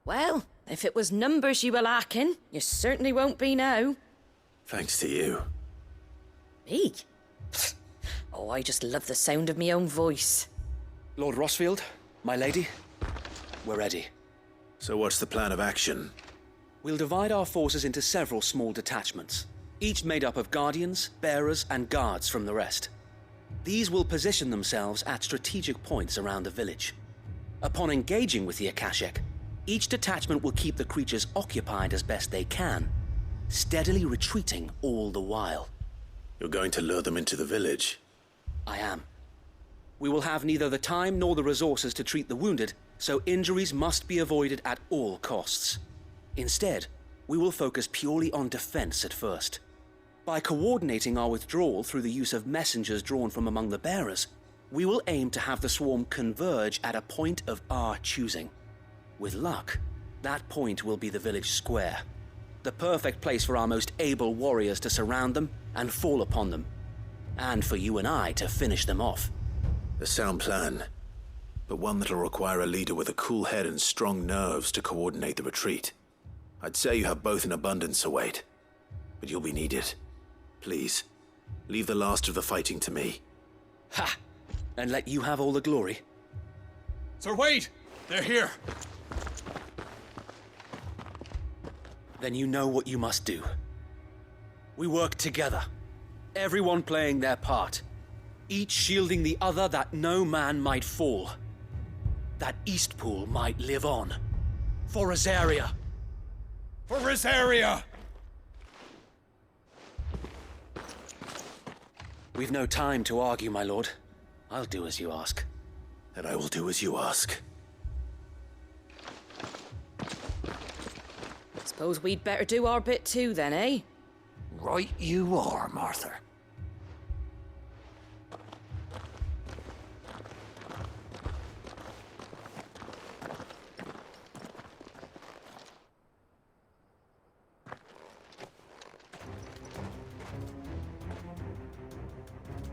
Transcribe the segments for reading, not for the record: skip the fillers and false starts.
Well, if it was numbers you were lacking, you certainly won't be now. Thanks to you. Me? Oh, I just love the sound of my own voice. Lord Rossfield, my lady, we're ready. So what's the plan of action? We'll divide our forces into several small detachments, each made up of guardians, bearers, and guards from the rest. These will position themselves at strategic points around the village. Upon engaging with the Akashic, each detachment will keep the creatures occupied as best they can, steadily retreating all the while. You're going to lure them into the village? I am. We will have neither the time nor the resources to treat the wounded, so injuries must be avoided at all costs. Instead, we will focus purely on defense at first. By coordinating our withdrawal through the use of messengers drawn from among the bearers, we will aim to have the swarm converge at a point of our choosing. With luck, that point will be the village square, the perfect place for our most able warriors to surround them and fall upon them, and for you and I to finish them off. A sound plan, but one that'll require a leader with a cool head and strong nerves to coordinate the retreat. I'd say you have both in abundance, Sir Wade, but you'll be needed. Please, leave the last of the fighting to me. Ha! And let you have all the glory. Sir Wade! They're here! Then you know what you must do. We work together, everyone playing their part, each shielding the other that no man might fall, that Eastpool might live on. For Rosaria! For Rosaria! We've no time to argue, my lord. I'll do as you ask. And I will do as you ask. Suppose we'd better do our bit too then, eh? Right you are, Martha.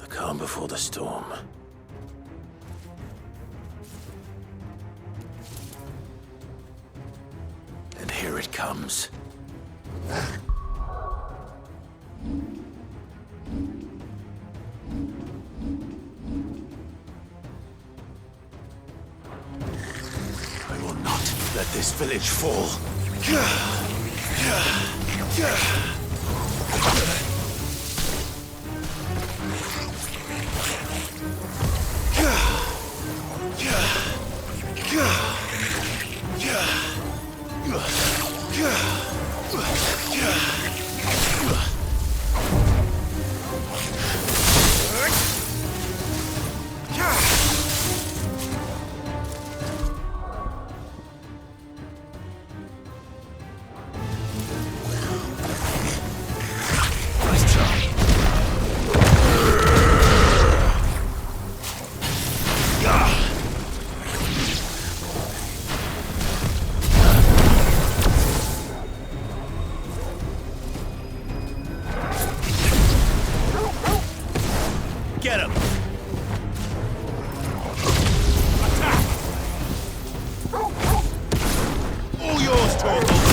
The calm before the storm. And here it comes. I will not let this village fall. Get him! All yours, Torvald!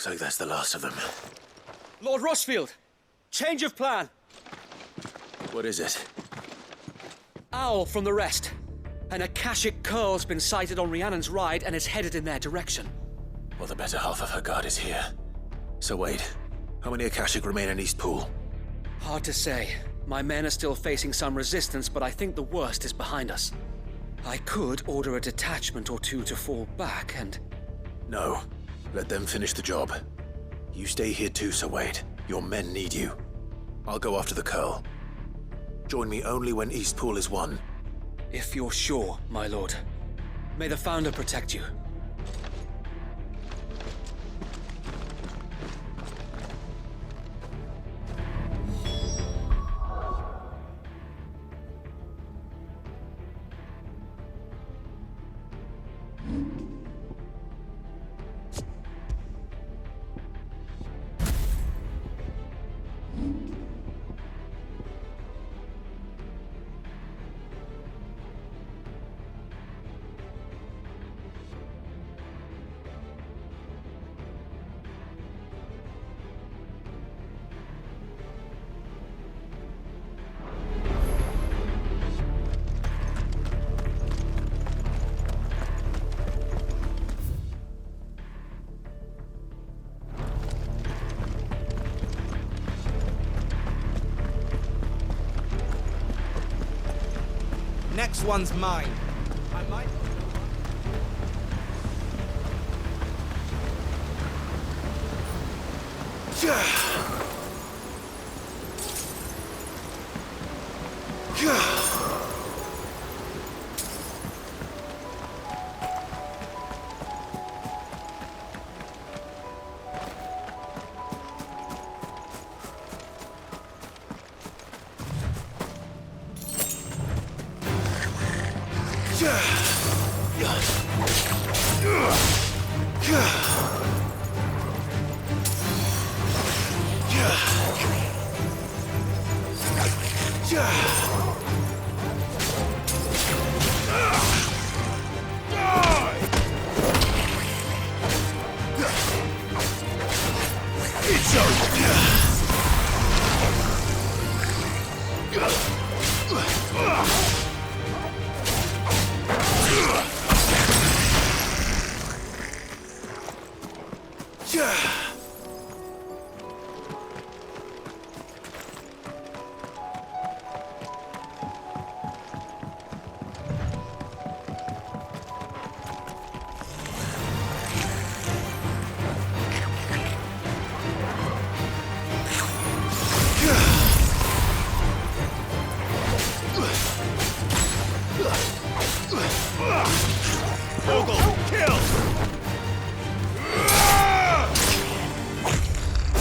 Looks like that's the last of them. Lord Rossfield! Change of plan! What is it? Owl from the rest. An Akashic curl's been sighted on Rhiannon's ride and is headed in their direction. Well, the better half of her guard is here. So wait, how many Akashic remain in East Pool? Hard to say. My men are still facing some resistance, but I think the worst is behind us. I could order a detachment or two to fall back and... No. Let them finish the job. You stay here too, Sir Wade. Your men need you. I'll go after the curl. Join me only when East Pool is won. If you're sure, my lord. May the Founder protect you. Next one's mine. I might...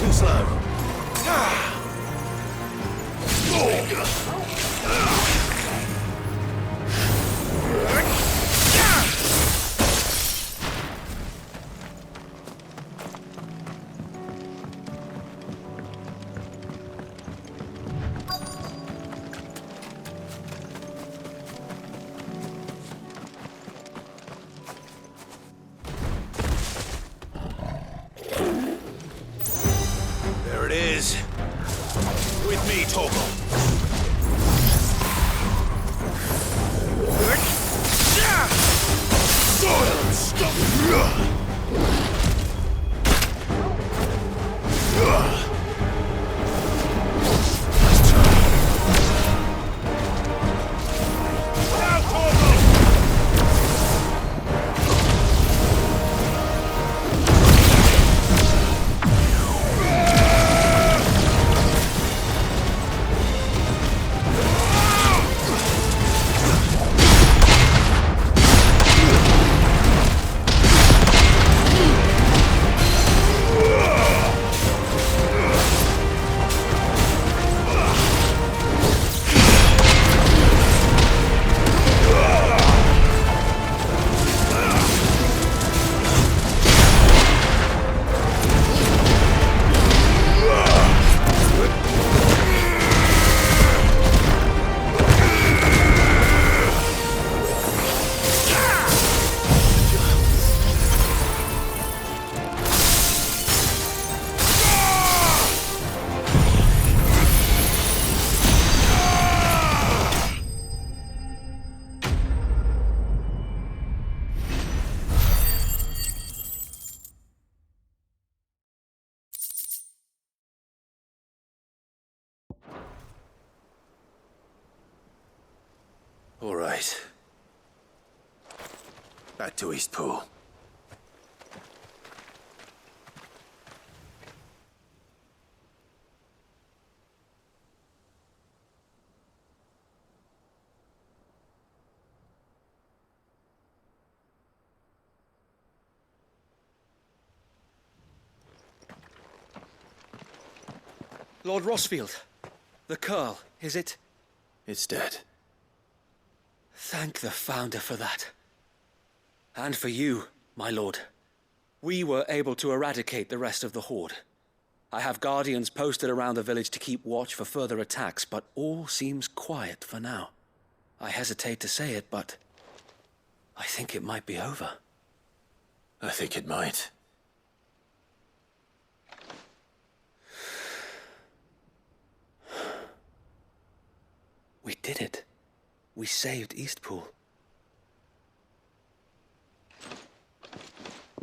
Too slow. There it is. With me, Torgal. Soil and stuff. All right. Back to Eastpool. Lord Rossfield, the Curl, is it? It's dead. Thank the Founder for that. And for you, my lord. We were able to eradicate the rest of the Horde. I have guardians posted around the village to keep watch for further attacks, but all seems quiet for now. I hesitate to say it, but I think it might be over. I think it might. We did it. We saved Eastpool.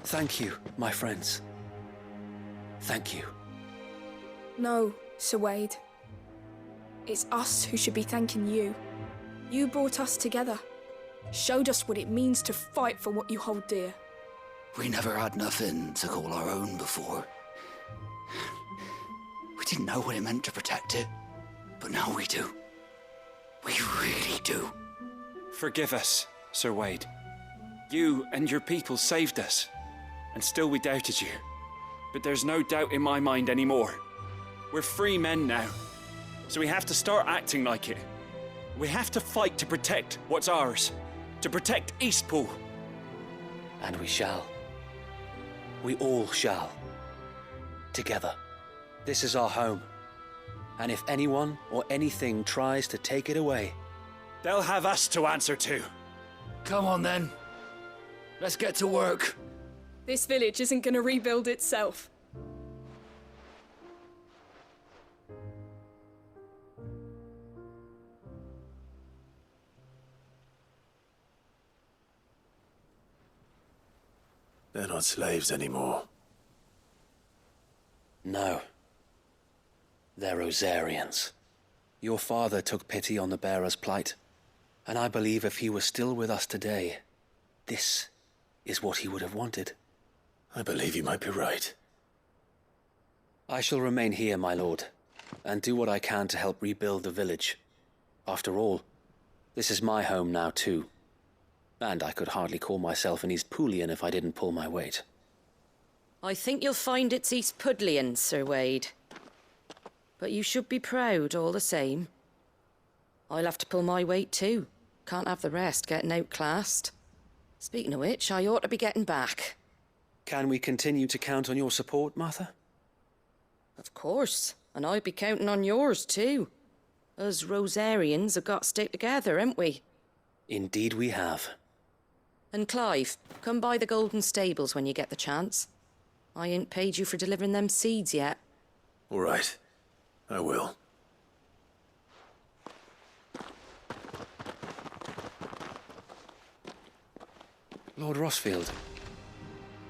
Thank you, my friends. Thank you. No, Sir Wade. It's us who should be thanking you. You brought us together. Showed us what it means to fight for what you hold dear. We never had nothing to call our own before. We didn't know what it meant to protect it, but now we do. We really do. Forgive us, Sir Wade. You and your people saved us, and still we doubted you. But there's no doubt in my mind anymore. We're free men now, so we have to start acting like it. We have to fight to protect what's ours, to protect Eastpool. And we shall. We all shall. Together. This is our home. And if anyone or anything tries to take it away, they'll have us to answer to. Come on then. Let's get to work. This village isn't gonna rebuild itself. They're not slaves anymore. no. They're Rosarians. Your father took pity on the bearer's plight, and I believe if he were still with us today, this is what he would have wanted. I believe you might be right. I shall remain here, my lord, and do what I can to help rebuild the village. After all, this is my home now too, and I could hardly call myself an Eastpoolian if I didn't pull my weight. I think you'll find it's Eastpudlian, Sir Wade. But you should be proud all the same. I'll have to pull my weight too. Can't have the rest getting outclassed. Speaking of which, I ought to be getting back. Can we continue to count on your support, Martha? Of course, and I'll be counting on yours too. Us Rosarians have got to stick together, haven't we? Indeed we have. And Clive, come by the Golden Stables when you get the chance. I ain't paid you for delivering them seeds yet. All right. I will. Lord Rossfield,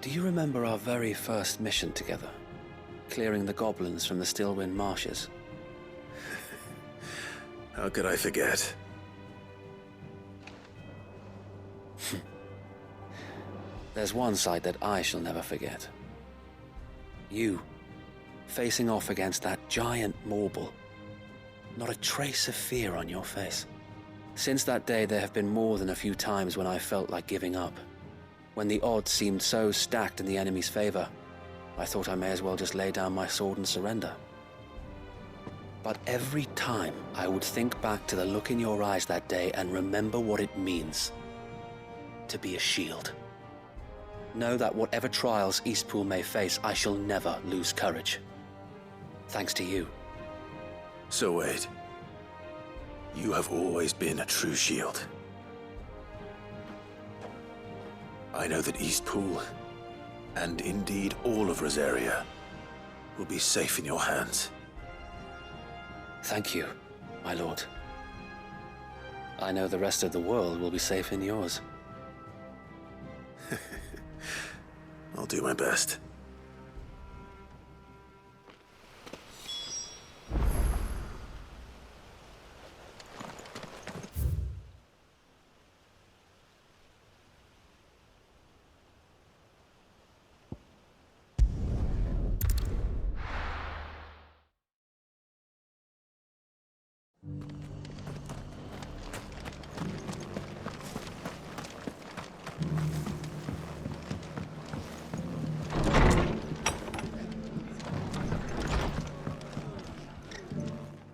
do you remember our very first mission together? Clearing the goblins from the Stillwind Marshes? How could I forget? There's one sight that I shall never forget. You, facing off against that giant Morble. Not a trace of fear on your face. Since that day, there have been more than a few times when I felt like giving up. When the odds seemed so stacked in the enemy's favor, I thought I may as well just lay down my sword and surrender. But every time, I would think back to the look in your eyes that day and remember what it means to be a shield. Know that whatever trials Eastpool may face, I shall never lose courage. Thanks to you. So Wade, you have always been a true shield. I know that Eastpool, and indeed all of Rosaria, will be safe in your hands. Thank you, my lord. I know the rest of the world will be safe in yours. I'll do my best.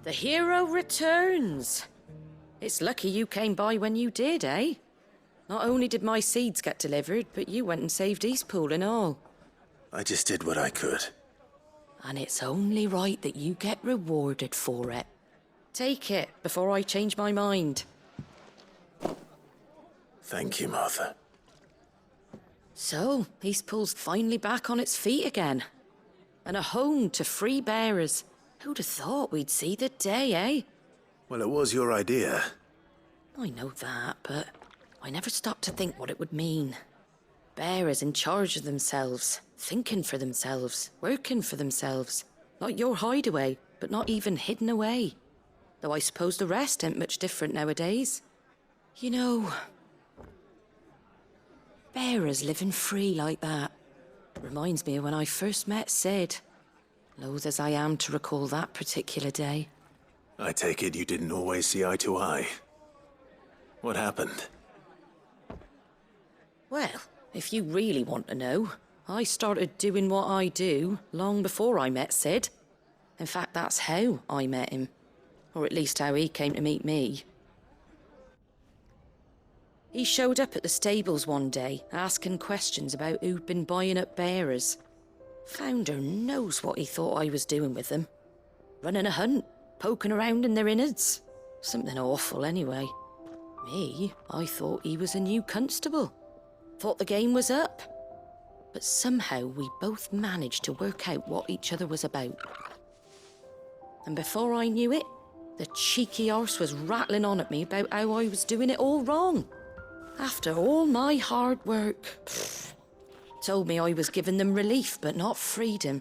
The hero returns. It's lucky you came by when you did, eh? Not only did my seeds get delivered, but you went and saved Eastpool and all. I just did what I could. And it's only right that you get rewarded for it. Take it before I change my mind. Thank you, Martha. So, Eastpool's finally back on its feet again. And a home to free bearers. Who'd have thought we'd see the day, eh? Well, it was your idea. I know that, but I never stopped to think what it would mean. Bearers in charge of themselves, thinking for themselves, working for themselves. Like your hideaway, but not even hidden away. Though I suppose the rest ain't much different nowadays. You know, bearers living free like that reminds me of when I first met Sid. Loath as I am to recall that particular day. I take it you didn't always see eye to eye. What happened? Well, if you really want to know, I started doing what I do long before I met Sid. In fact, that's how I met him. Or at least how he came to meet me. He showed up at the stables one day, asking questions about who'd been buying up bearers. Founder knows what he thought I was doing with them. Running a hunt, poking around in their innards. Something awful anyway. Me, I thought he was a new constable. Thought the game was up. But somehow we both managed to work out what each other was about. And before I knew it, the cheeky arse was rattling on at me about how I was doing it all wrong. After all my hard work. Told me I was giving them relief, but not freedom.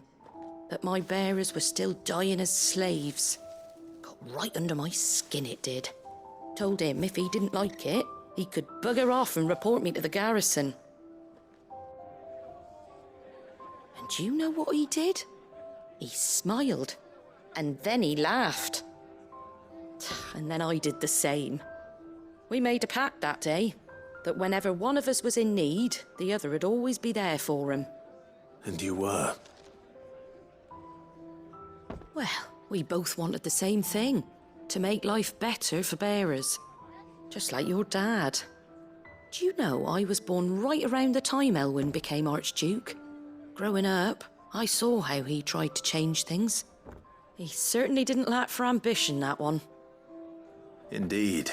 That my bearers were still dying as slaves. Got right under my skin, it did. Told him if he didn't like it, he could bugger off and report me to the garrison. And do you know what he did? He smiled. And then he laughed. And then I did the same. We made a pact that day. That whenever one of us was in need, the other would always be there for him. And you were? Well, we both wanted the same thing. To make life better for bearers. Just like your dad. Do you know I was born right around the time Elwyn became Archduke? Growing up, I saw how he tried to change things. He certainly didn't lack for ambition, that one. Indeed.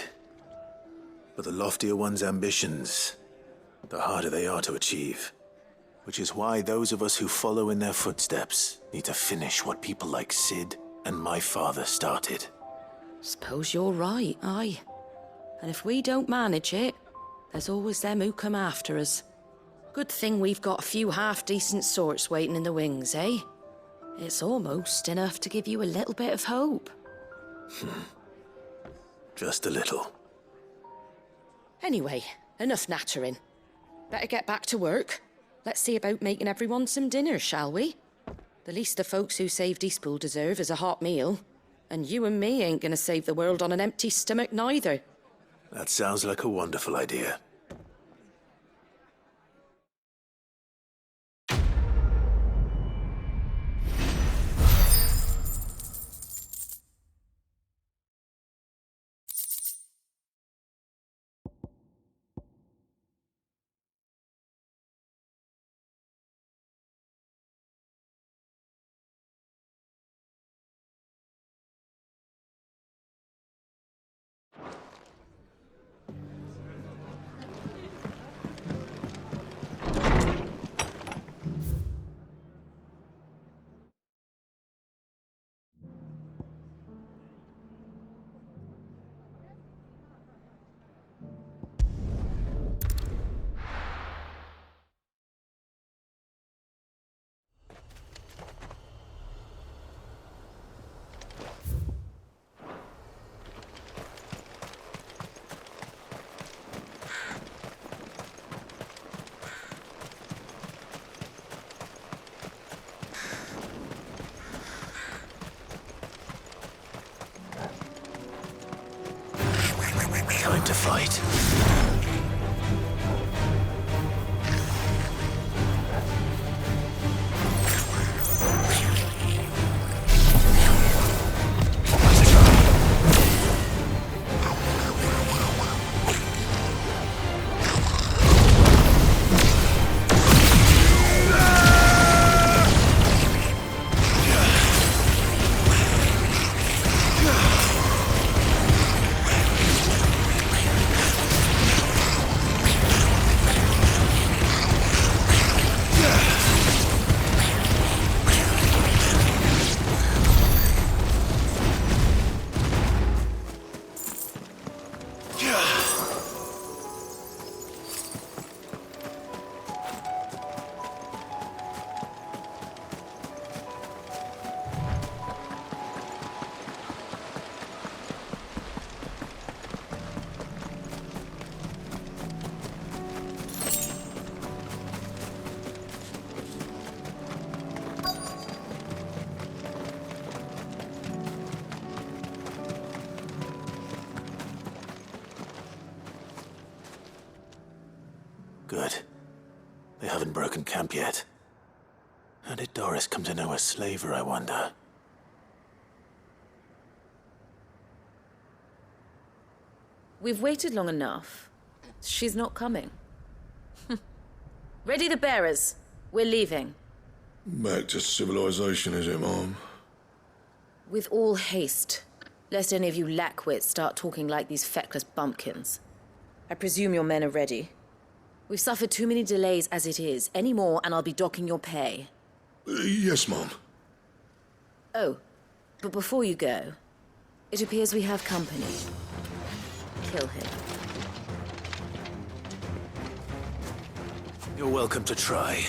But the loftier one's ambitions, the harder they are to achieve. Which is why those of us who follow in their footsteps need to finish what people like Sid and my father started. Suppose you're right, aye. And if we don't manage it, there's always them who come after us. Good thing we've got a few half-decent sorts waiting in the wings, eh? It's almost enough to give you a little bit of hope. Just a little. Anyway, enough nattering. Better get back to work. Let's see about making everyone some dinner, shall we? The least the folks who saved Eastpool deserve is a hot meal. And you and me ain't gonna save the world on an empty stomach neither. That sounds like a wonderful idea. to fight. Good. They haven't broken camp yet. How did Doris come to know a slaver, I wonder? We've waited long enough. She's not coming. Ready the bearers. We're leaving. Back to civilization, is it, Mom? With all haste, lest any of you lackwits start talking like these feckless bumpkins. I presume your men are ready. We've suffered too many delays as it is. Any more, and I'll be docking your pay. Yes, Mom. Oh, but before you go, it appears we have company. Kill him. You're welcome to try.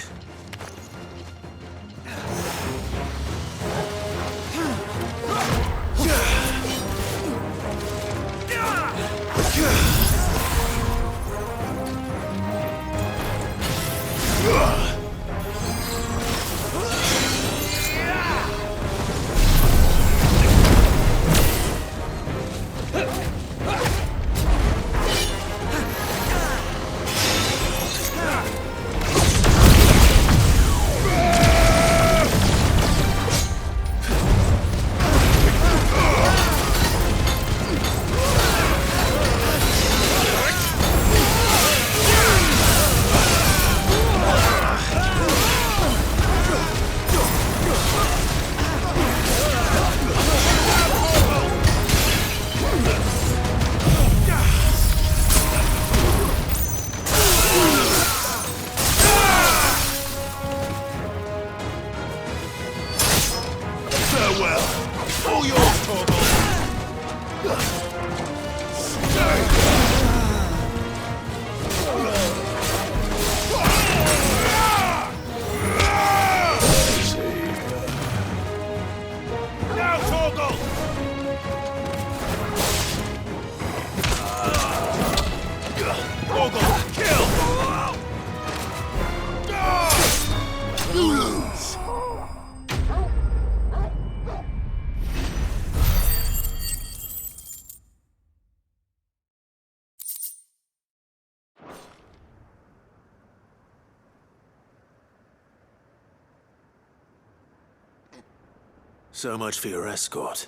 So much for your escort.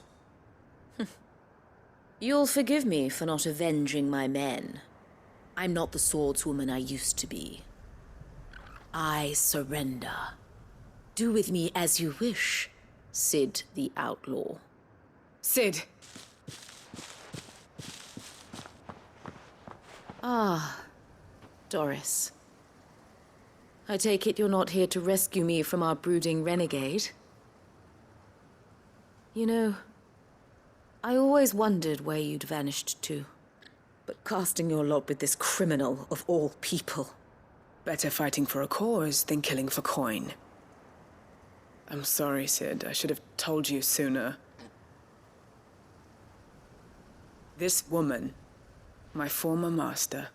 You'll forgive me for not avenging my men. I'm not the swordswoman I used to be. I surrender. Do with me as you wish, Sid the Outlaw. Sid. Ah, Doris. I take it you're not here to rescue me from our brooding renegade? You know, I always wondered where you'd vanished to. But casting your lot with this criminal of all people. Better fighting for a cause than killing for coin. I'm sorry, Sid. I should have told you sooner. This woman, my former master,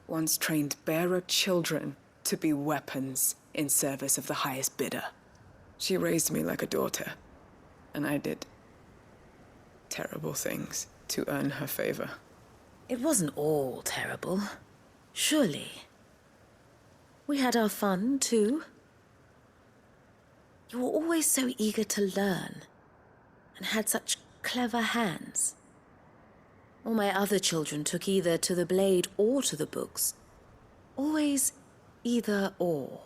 once trained bearer children to be weapons in service of the highest bidder. She raised me like a daughter, and I did terrible things to earn her favor. It wasn't all terrible, surely. We had our fun, too. You were always so eager to learn, and had such clever hands. All my other children took either to the blade or to the books. Always either or.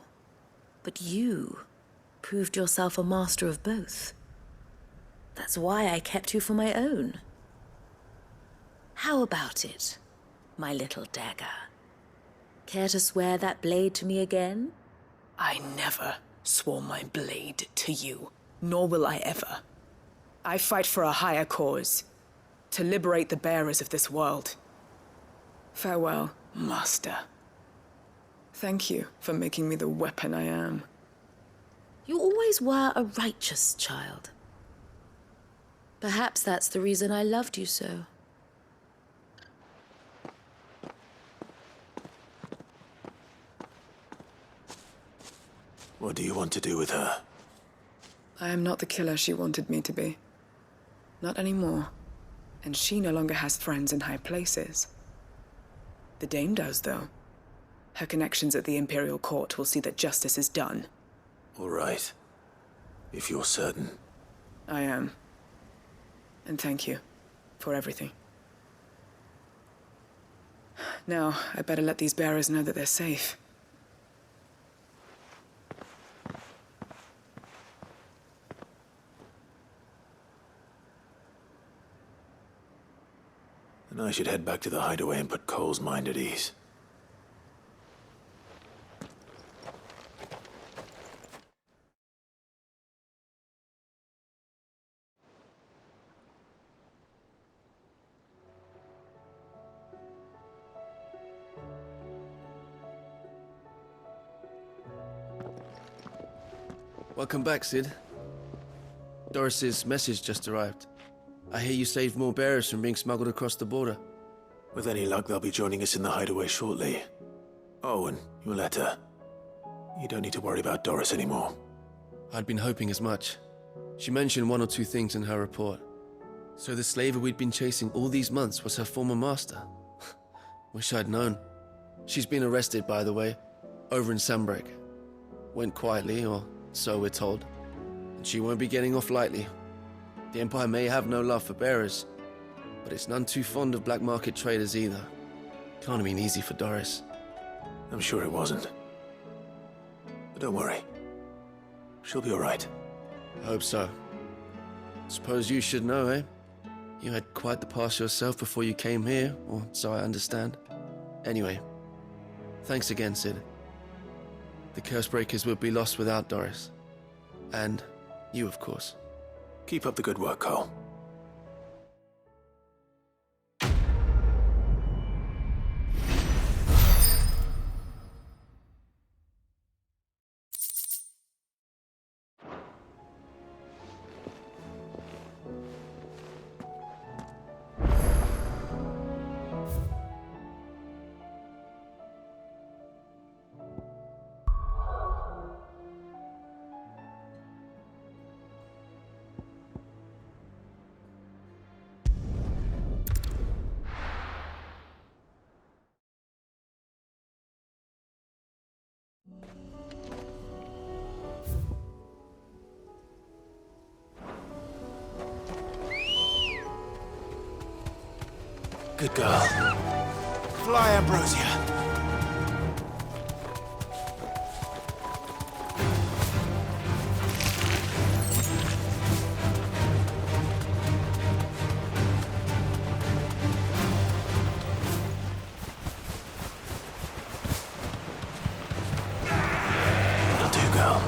But you proved yourself a master of both. That's why I kept you for my own. How about it, my little dagger? Care to swear that blade to me again? I never swore my blade to you, nor will I ever. I fight for a higher cause, to liberate the bearers of this world. Farewell, Master. Thank you for making me the weapon I am. You always were a righteous child. Perhaps that's the reason I loved you so. What do you want to do with her? I am not the killer she wanted me to be. Not anymore. And she no longer has friends in high places. The Dame does, though. Her connections at the Imperial Court will see that justice is done. All right. If you're certain. I am. And thank you for everything. Now, I better let these bearers know that they're safe. And I should head back to the hideaway and put Cole's mind at ease. Welcome back, Sid. Doris's message just arrived. I hear you saved more bearers from being smuggled across the border. With any luck, they'll be joining us in the hideaway shortly. Oh, and your letter. You don't need to worry about Doris anymore. I'd been hoping as much. She mentioned one or two things in her report. So the slaver we'd been chasing all these months was her former master. Wish I'd known. She's been arrested, by the way, over in Sandbreak. Went quietly, or so we're told. And she won't be getting off lightly. The Empire may have no love for bearers, but it's none too fond of black market traders either. Can't have been easy for Doris. I'm sure it wasn't. But don't worry. She'll be all right. I hope so. Suppose you should know, eh? You had quite the past yourself before you came here, or so I understand. Anyway, thanks again, Sid. The Cursebreakers would be lost without Doris. And you, of course. Keep up the good work, Cole. Good girl. Fly, Ambrosia. That'll do, girl.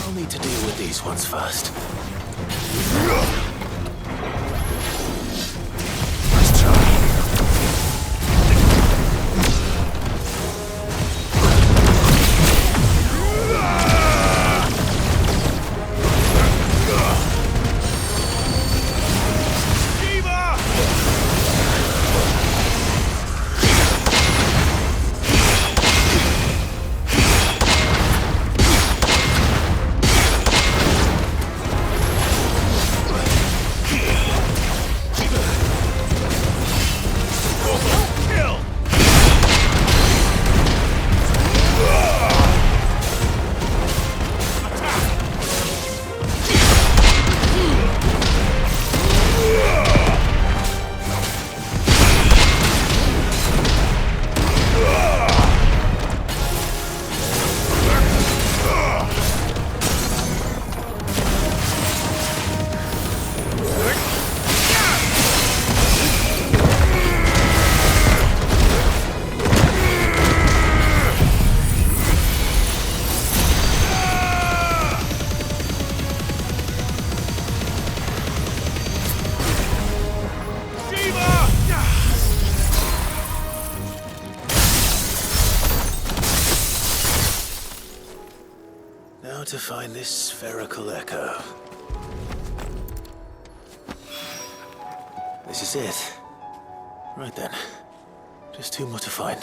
I'll need to deal with these ones first. Let's try. Now to find this spherical echo. This is it. Right then. Just two more to find.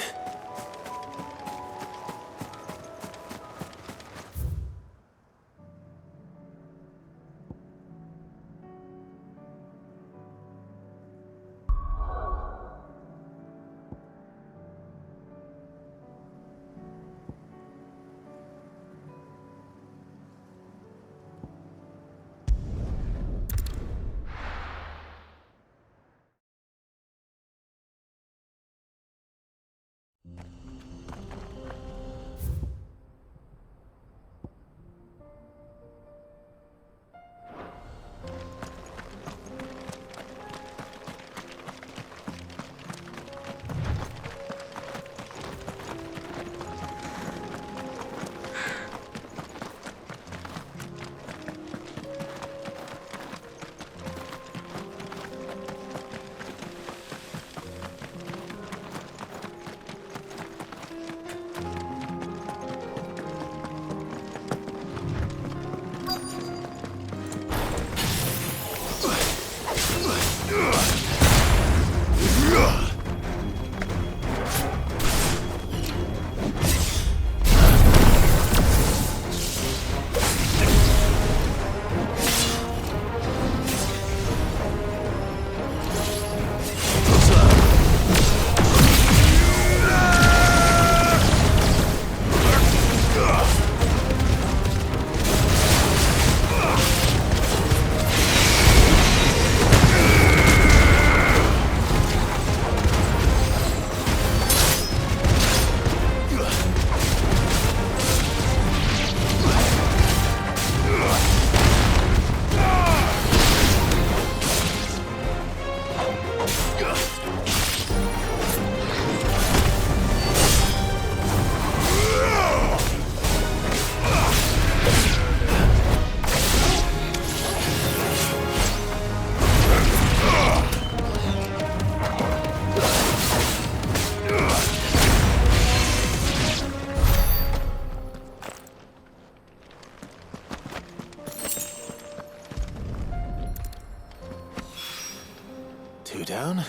2 down,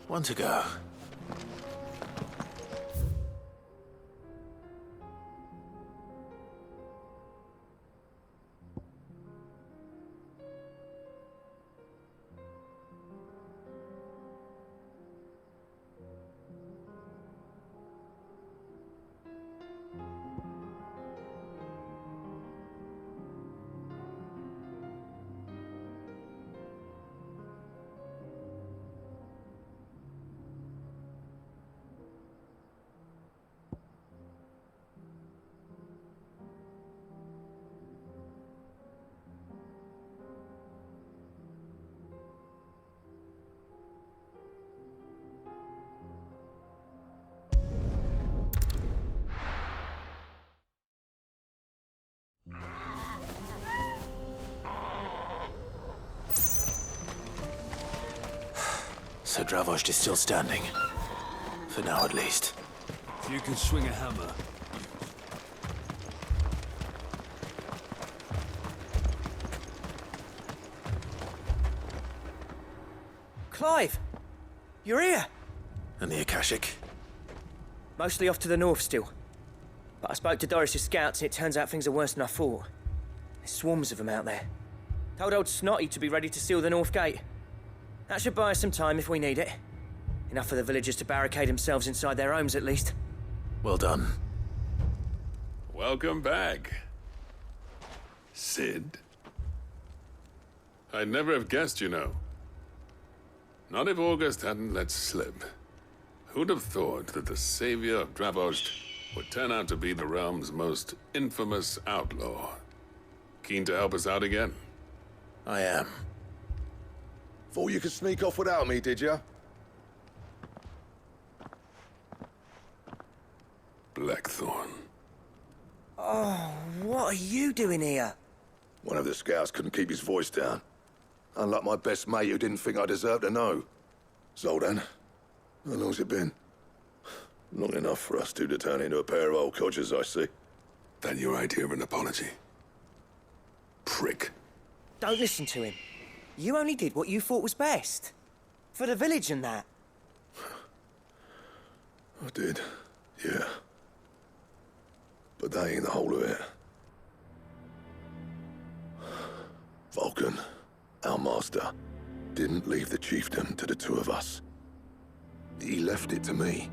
1 to go. So Dravost is still standing. For now, at least. If you can swing a hammer. Clive! You're here! And the Akashic? Mostly off to the north still. But I spoke to Doris's scouts and it turns out things are worse than I thought. There's swarms of them out there. Told old Snotty to be ready to seal the north gate. That should buy us some time if we need it. Enough for the villagers to barricade themselves inside their homes at least. Well done. Welcome back, Sid. I'd never have guessed, you know. Not if August hadn't let slip. Who'd have thought that the savior of Dravost would turn out to be the realm's most infamous outlaw? Keen to help us out again? I am. Thought you could sneak off without me, did ya? Blackthorn. Oh, what are you doing here? One of the scouts couldn't keep his voice down. Unlike my best mate who didn't think I deserved to know. Zoldan, how long's it been? Long enough for us two to turn into a pair of old codgers, I see. That your idea of an apology? Prick. Don't listen to him. You only did what you thought was best. For the village and that. I did, yeah. But that ain't the whole of it. Vulcan, our master, didn't leave the chiefdom to the two of us. He left it to me.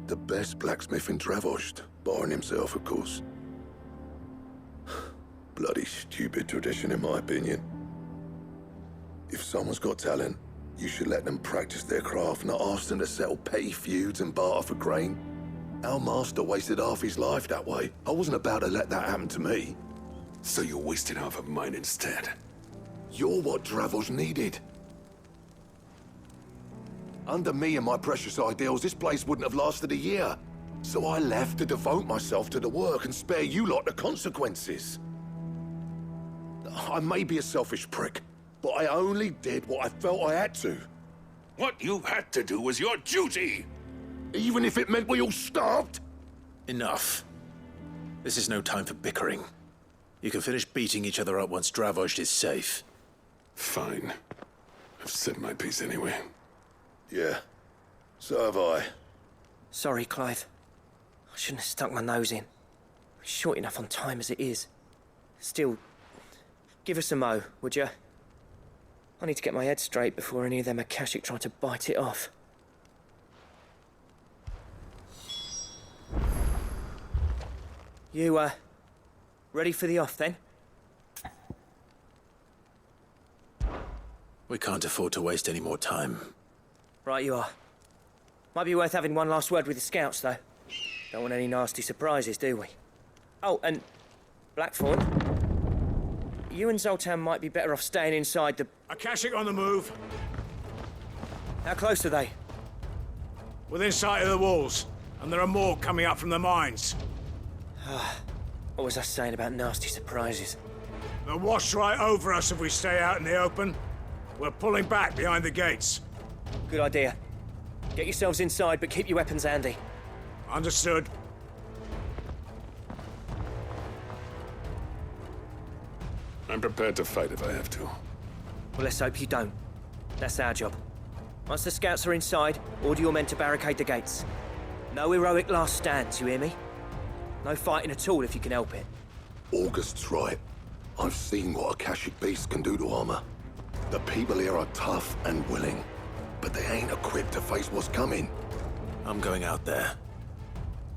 The best blacksmith in Dravost, barring himself, of course. Bloody stupid tradition, in my opinion. If someone's got talent, you should let them practice their craft, not ask them to settle petty feuds and barter for grain. Our master wasted half his life that way. I wasn't about to let that happen to me. So you wasted half of mine instead? You're what Dravost needed. Under me and my precious ideals, this place wouldn't have lasted a year. So I left to devote myself to the work and spare you lot the consequences. I may be a selfish prick, but I only did what I felt I had to. What you had to do was your duty! Even if it meant we all starved? Enough. This is no time for bickering. You can finish beating each other up once Dravost is safe. Fine. I've said my piece anyway. Yeah, so have I. Sorry, Clive. I shouldn't have stuck my nose in. We're short enough on time as it is. Still, give us a mo, would you? I need to get my head straight before any of them Akashic try to bite it off. You, ready for the off, then? We can't afford to waste any more time. Right you are. Might be worth having one last word with the scouts, though. Don't want any nasty surprises, do we? Oh, and Blackthorn, you and Zoltan might be better off staying inside the... Akashic on the move. How close are they? Within sight of the walls. And there are more coming up from the mines. What was I saying about nasty surprises? They'll wash right over us if we stay out in the open. We're pulling back behind the gates. Good idea. Get yourselves inside, but keep your weapons handy. Understood. I'm prepared to fight if I have to. Well, let's hope you don't. That's our job. Once the scouts are inside, order your men to barricade the gates. No heroic last stands, you hear me? No fighting at all if you can help it. August's right. I've seen what Akashic beasts can do to armor. The people here are tough and willing, but they ain't equipped to face what's coming. I'm going out there.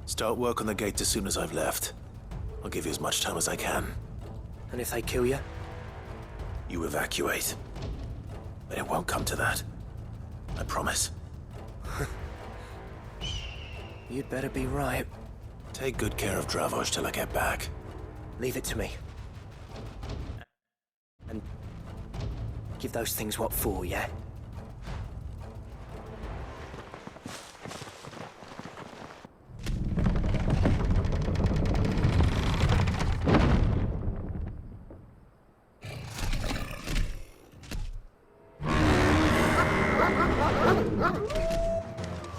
Start work on the gate as soon as I've left. I'll give you as much time as I can. And if they kill you? You evacuate. But it won't come to that. I promise. You'd better be right. Take good care of Dravos till I get back. Leave it to me. And give those things what for, yeah?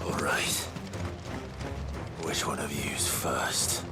All right. Which one of you's first?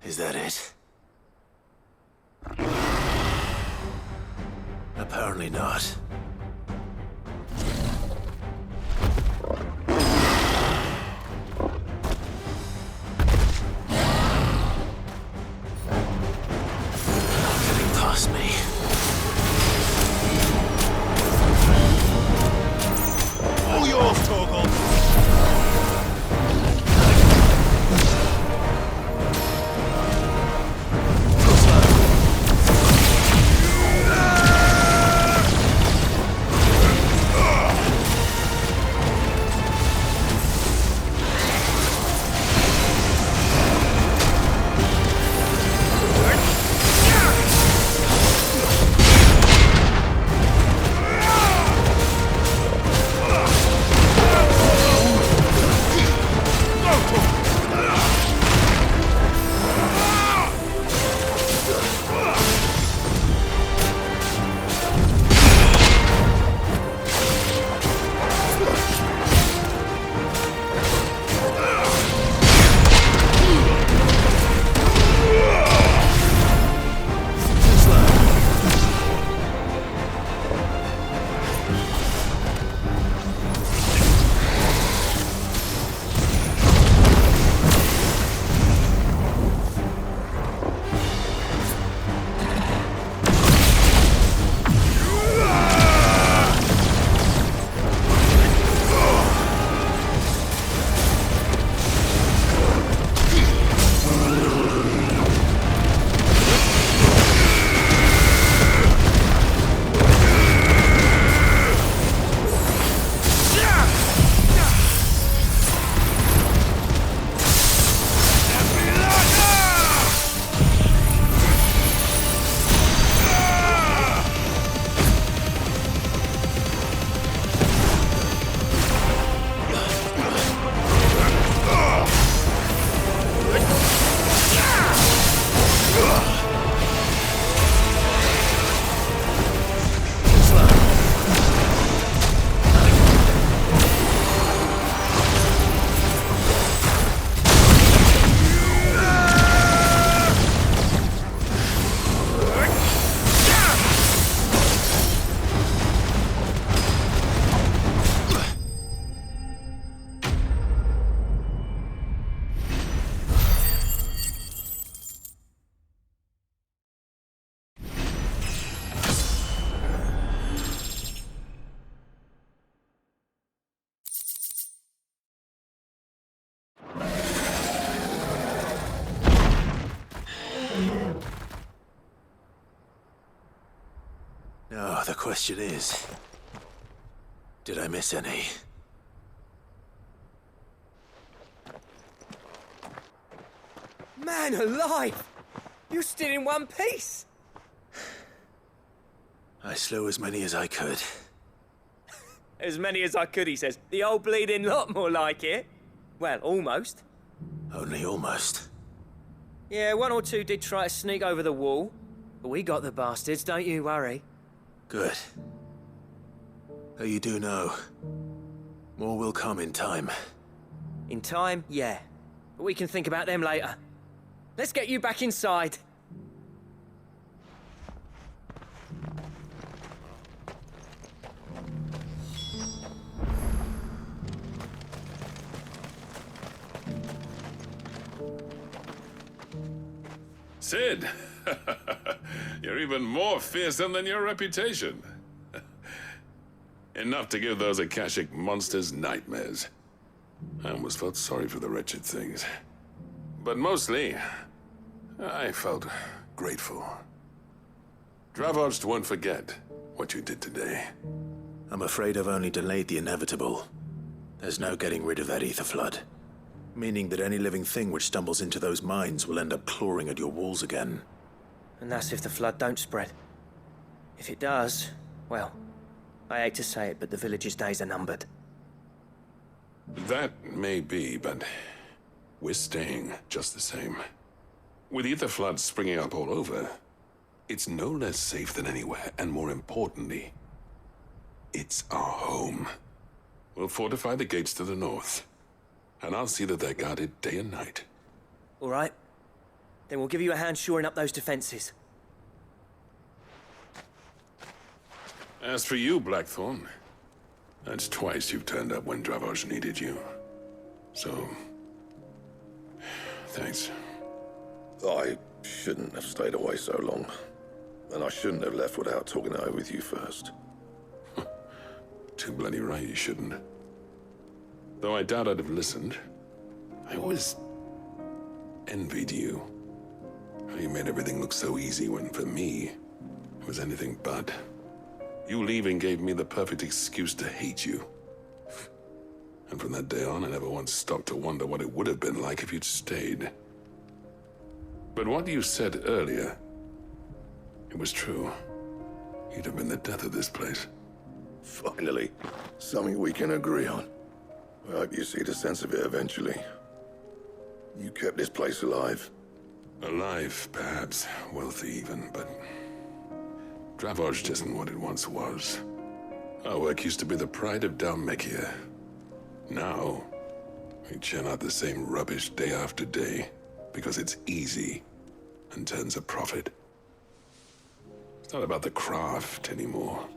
Is that it? Apparently not. Getting past me. All yours, Torgal! question is, did I miss any? Man alive! You're still in one piece! I slew as many as I could. As many as I could, he says. The old bleeding lot, more like it. Well, almost. Only almost. Yeah, one or two did try to sneak over the wall. But we got the bastards, don't you worry. Good. Though you do know, more will come in time. In time, yeah. But we can think about them later. Let's get you back inside. Sid! You're even more fearsome than your reputation. Enough to give those Akashic monsters nightmares. I almost felt sorry for the wretched things. But mostly, I felt grateful. Dravost won't forget what you did today. I'm afraid I've only delayed the inevitable. There's no getting rid of that ether flood. Meaning that any living thing which stumbles into those mines will end up clawing at your walls again. And that's if the flood don't spread. If it does, well, I hate to say it, but the village's days are numbered. That may be, but we're staying just the same. With ether floods springing up all over, it's no less safe than anywhere, and more importantly, it's our home. We'll fortify the gates to the north, and I'll see that they're guarded day and night. All right. Then we'll give you a hand shoring up those defenses. As for you, Blackthorn, that's twice you've turned up when Dravosh needed you. So, thanks. I shouldn't have stayed away so long. And I shouldn't have left without talking it over with you first. Too bloody right you shouldn't. Though I doubt I'd have listened. I always envied you. How you made everything look so easy when, for me, it was anything but. You leaving gave me the perfect excuse to hate you. And from that day on, I never once stopped to wonder what it would have been like if you'd stayed. But what you said earlier, it was true. You'd have been the death of this place. Finally, something we can agree on. I hope you see the sense of it eventually. You kept this place alive. Alive, perhaps. Wealthy even, but Dravosh isn't what it once was. Our work used to be the pride of Dalmekia. Now, we churn out the same rubbish day after day because it's easy and turns a profit. It's not about the craft anymore.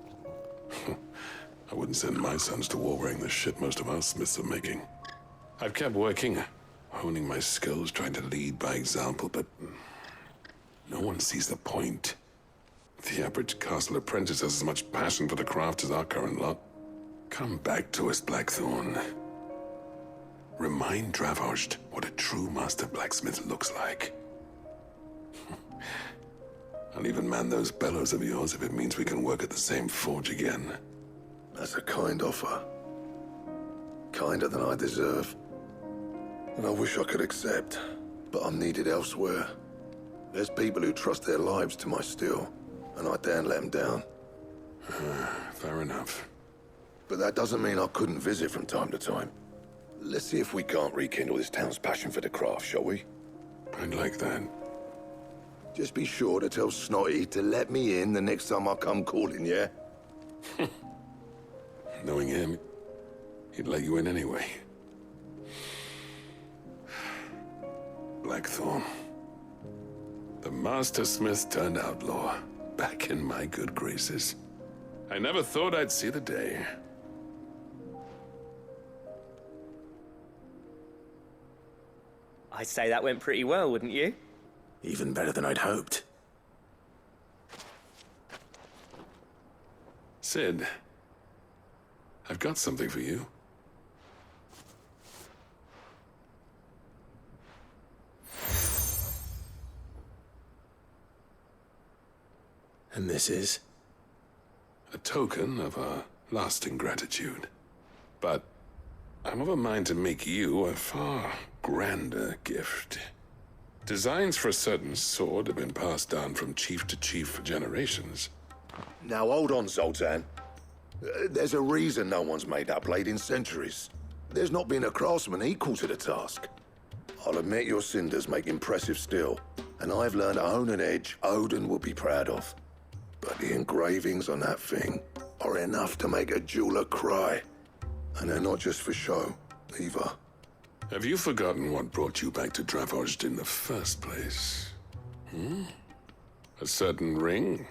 I wouldn't send my sons to war wearing the shit most of our smiths are making. I've kept working, honing my skills, trying to lead by example, but no one sees the point. The average castle apprentice has as much passion for the craft as our current lot. Come back to us, Blackthorn. Remind Dravosh what a true master blacksmith looks like. I'll even man those bellows of yours if it means we can work at the same forge again. That's a kind offer. Kinder than I deserve. And I wish I could accept, but I'm needed elsewhere. There's people who trust their lives to my steel, and I daren't let them down. Fair enough. But that doesn't mean I couldn't visit from time to time. Let's see if we can't rekindle this town's passion for the craft, shall we? I'd like that. Just be sure to tell Snotty to let me in the next time I come calling, yeah? Knowing him, he'd let you in anyway. Blackthorn. The Master Smith turned outlaw, back in my good graces. I never thought I'd see the day. I'd say that went pretty well, wouldn't you? Even better than I'd hoped. Sid, I've got something for you. And this is? A a token of our lasting gratitude. But I'm of a mind to make you a far grander gift. Designs for a certain sword have been passed down from chief to chief for generations. Now hold on, Zoltan. There's a reason no one's made that blade in centuries. There's not been a craftsman equal to the task. I'll admit your cinders make impressive steel, and I've learned to own an edge Odin will be proud of. But the engravings on that thing are enough to make a jeweler cry. And they're not just for show, either. Have you forgotten what brought you back to Dravost in the first place? A certain ring?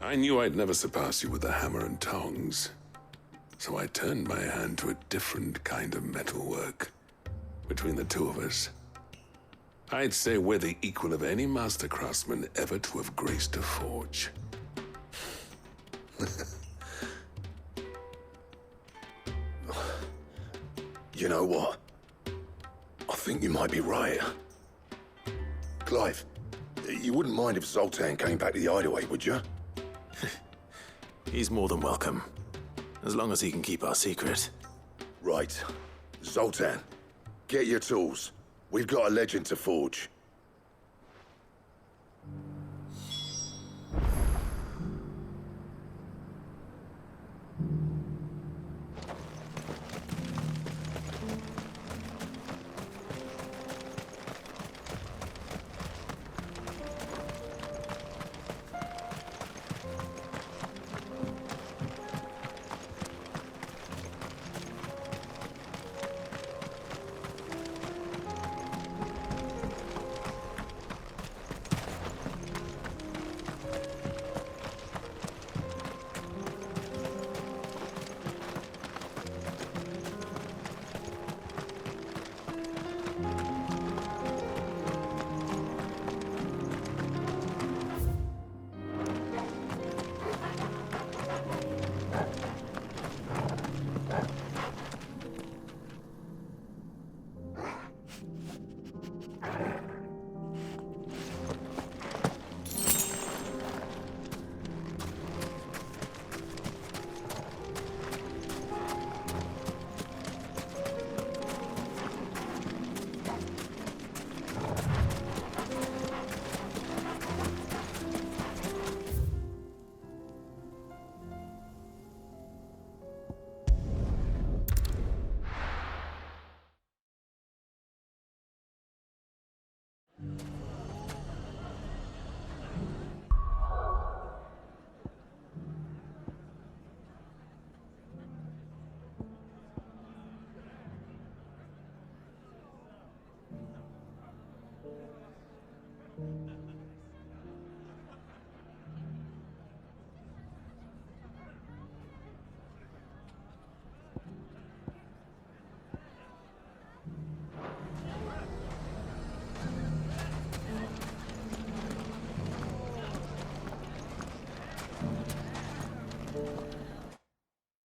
I knew I'd never surpass you with the hammer and tongs. So I turned my hand to a different kind of metalwork. Between the two of us, I'd say we're the equal of any master craftsman ever to have graced a forge. You know what? I think you might be right. Clive, you wouldn't mind if Zoltan came back to the Hideaway, would you? He's more than welcome, as long as he can keep our secret. Right. Zoltan, get your tools. We've got a legend to forge.